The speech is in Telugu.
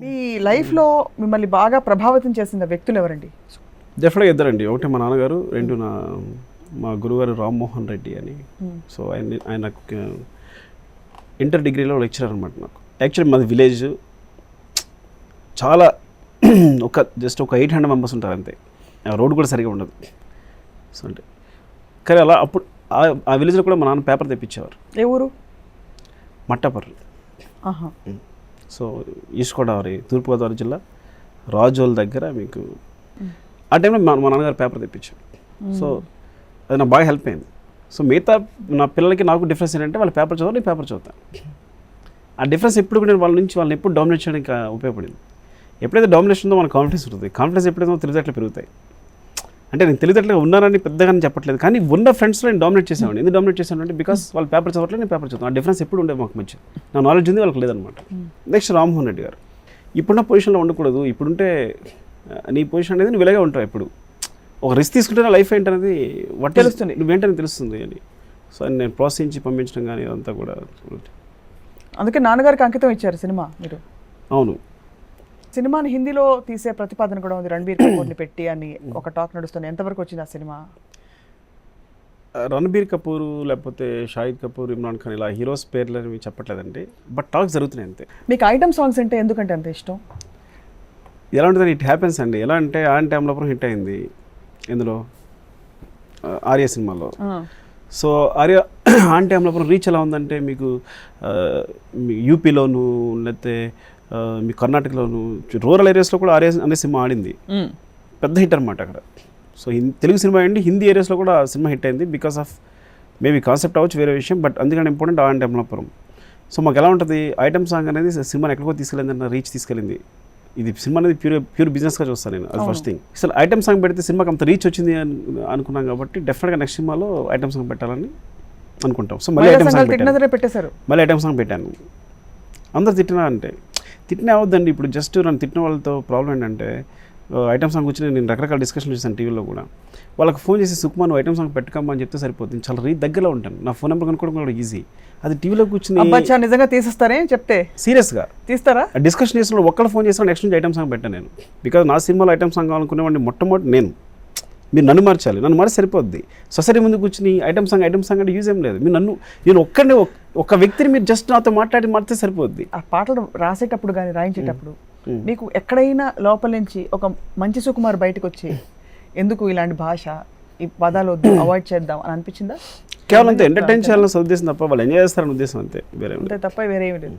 మీ లైఫ్లో మిమ్మల్ని బాగా ప్రభావితం చేసిన వ్యక్తులు ఎవరండి? డెఫినెట్గా ఇద్దరండి. ఒకటి మా నాన్నగారు, రెండు మా గురుగారు రామ్మోహన్ రెడ్డి అని. సో ఆయన ఇంటర్ డిగ్రీలో లెక్చరర్ అనమాట నాకు. యాక్చువల్లీ మాది విలేజ్, చాలా జస్ట్ ఒక 800 మెంబర్స్ ఉంటారు అంతే. రోడ్ కూడా సరిగా ఉండదు. సో అంటే కానీ అలా అప్పుడు ఆ విలేజ్లో కూడా మా నాన్న పేపర్ తెప్పించేవారు. ఏ ఊరు? మట్టపర్రు. సో ఈస్ట్ గోదావరి, తూర్పుగోదావరి జిల్లా, రాజోల్ దగ్గర మీకు. ఆ టైంలో మా నాన్నగారు పేపర్ తెప్పించారు. సో అది నాకు బాగా హెల్ప్ అయింది. సో మిగతా నా పిల్లలకి నాకు డిఫరెన్స్ ఏంటంటే వాళ్ళు పేపర్ చదవాలి, నేను పేపర్ చదువుతాను. ఆ డిఫరెన్స్ ఎప్పుడు నేను వాళ్ళని ఎప్పుడు డామినేట్ చేయడానికి ఉపయోగపడింది. ఎప్పుడైతే డామినేషన్ ఉందో మనకు కాన్ఫిడెన్స్ ఉంటుంది. కాన్ఫిడెన్స్ ఎప్పుడైతే తెలివితేటలు పెరుగుతాయి. అంటే నేను తెలివితేటలుగా ఉన్నానని పెద్దగా చెప్పట్లేదు, కానీ ఉన్న ఫ్రెండ్స్లో నేను డామినేట్ చేసేవాడిని. ఎందుకు డామినేట్ చేశానంటే బికాస్ వాళ్ళు పేపర్ చదవట్లేదు, నేను పేపర్ చదువుతాను. ఆ డిఫరెన్స్ ఎప్పుడు ఉండేది మాకు మధ్య. నా నాలెడ్జ్ ఉంది, వాళ్ళకి లేదనమాట. నెక్స్ట్ రామ్మోహన్ రెడ్డి గారు. ఇప్పుడున్న పొజిషన్లో ఉండకూడదు. ఇప్పుడుంటే నీ పొజిషన్ అనేది నువ్వు ఇలాగే ఉంటావు. ఎప్పుడు ఒక రిస్క్ తీసుకుంటే లైఫ్ ఏంటనేది తెలుస్తుంది, నువ్వేంటని తెలుస్తుంది అని. సో నేను ప్రోత్సహించి పంపించడం కానీ అదంతా కూడా. అందుకే నాన్నగారికి అంకితం ఇచ్చారు సినిమా మీరు. అవును. సినిమాని హిందీలో తీసే ప్రతిపాదన కూడా ఉంది, రణబీర్ కపూర్ని పెట్టి అని ఒక టాక్ నడుస్తుంది. ఎంతవరకు వచ్చింది ఆ సినిమా? రణబీర్ కపూర్ లేకపోతే షాహిద్ కపూర్, ఇమ్రాన్ ఖాన్ ఇలా హీరోస్ పేర్లు అనేవి చెప్పట్లేదండి, బట్ టాక్స్ జరుగుతున్నాయి అంతే. మీకు ఐటమ్ సాంగ్స్ అంటే ఎందుకంటే అంత ఇష్టం? ఎలా ఉంటుంది, ఇట్ హ్యాపెన్స్ అండి. ఎలా అంటే ఆ టైంలో హిట్ అయింది ఇందులో ఆర్య సినిమాలో. సో ఆర్య ఆ టైంలో రీచ్ ఎలా ఉందంటే మీకు యూపీలోను లేకపోతే మీ కర్ణాటకలోను రూరల్ ఏరియాస్లో కూడా ఆర్య అనే సినిమా ఆడింది. పెద్ద హిట్ అనమాట అక్కడ. సో తెలుగు సినిమా అండి, హిందీ ఏరియాస్లో కూడా సినిమా హిట్ అయింది బికాస్ ఆఫ్ మేబీ కాన్సెప్ట్ అవ్వచ్చు, వేరే విషయం, బట్ అందుకని ఇంపార్టెంట్ ఆ టైంలో. సో మాకు ఎలా ఉంటుంది ఐటమ్ సాంగ్ అనేది సినిమాని ఎక్కడికో తీసుకెళ్ళింది, రీచ్ తీసుకెళ్ళింది. ఇది సినిమా అనేది ప్యూర్ బిజినెస్గా చూస్తాను నేను. అది ఫస్ట్ థింగ్. అసలు ఐటమ్ సాంగ్ పెడితే సినిమాకి అంత రీచ్ వచ్చింది అనుకున్నాం కాబట్టి డెఫినెట్గా నెక్స్ట్ సినిమాలో ఐటమ్ సాంగ్ పెట్టాలని అనుకుంటాం. సో మళ్ళీ ఐటమ్ సాంగ్ పెట్టాను. మళ్ళీ ఐటమ్ సాంగ్ పెట్టాను. అందరు తిట్టినా అవద్దండి. ఇప్పుడు జస్ట్ నన్ను తిట్టిన వాళ్ళతో ప్రాబ్లం ఏంటంటే ఐటమ్ సాంగ్ వచ్చి నేను రకరకాల డిస్కషన్లు చేశాను టీవీలో కూడా. వాళ్ళకి ఫోన్ చేసి సుకుమార్ నువ్వు ఐటమ్ సాంగ్ పెట్టుకోమని చెప్తే సరిపోతుంది. చాలా దగ్గరలో ఉంటాను, నా ఫోన్ నెంబర్ కనుక్కోవడం కూడా ఈజీ. అది టీవీలో కూర్చుని నిజంగా తీసేస్తారే చెప్తే సీరియస్గా తీస్తారా? డిస్కషన్ చేసిన ఒక్కళ్ళు ఫోన్ చేసిన నెక్స్ట్ నుంచి ఐటమ్ సాంగ్ పెట్టాను నేను. బికాజ్ నా సినిమాలో ఐటమ్ సాంగ్ కావాలనుకునేవాడిని మొట్టమొదటి నేను. మీరు నన్ను మార్చాలి, నన్ను మార్చి సరిపోద్ది. సొసైటీ ముందు కూర్చుని ఐటమ్ సాంగ్ అంటే యూజ్ ఏం లేదు. మీరు నేను ఒక్కడిని ఒక వ్యక్తిని మీరు జస్ట్ నాతో మాడితే సరిపోద్ది. ఆ పాటలు రాసేటప్పుడు కానీ రాయించేటప్పుడు మీకు ఎక్కడైనా లోపల నుంచి ఒక మంచి సుకుమార్ బయటకు వచ్చి ఎందుకు ఇలాంటి భాష, ఈ పదాలు వద్దు, అవాయిడ్ చేద్దాం అని అనిపించిందా? కేవలం అంతే, ఎంటర్టైన్ చేయాలన్న ఉద్దేశం తప్ప వాళ్ళు ఎంజాయ్ చేస్తారని ఉద్దేశం అంతే, వేరే తప్ప వేరే ఏమి లేదు.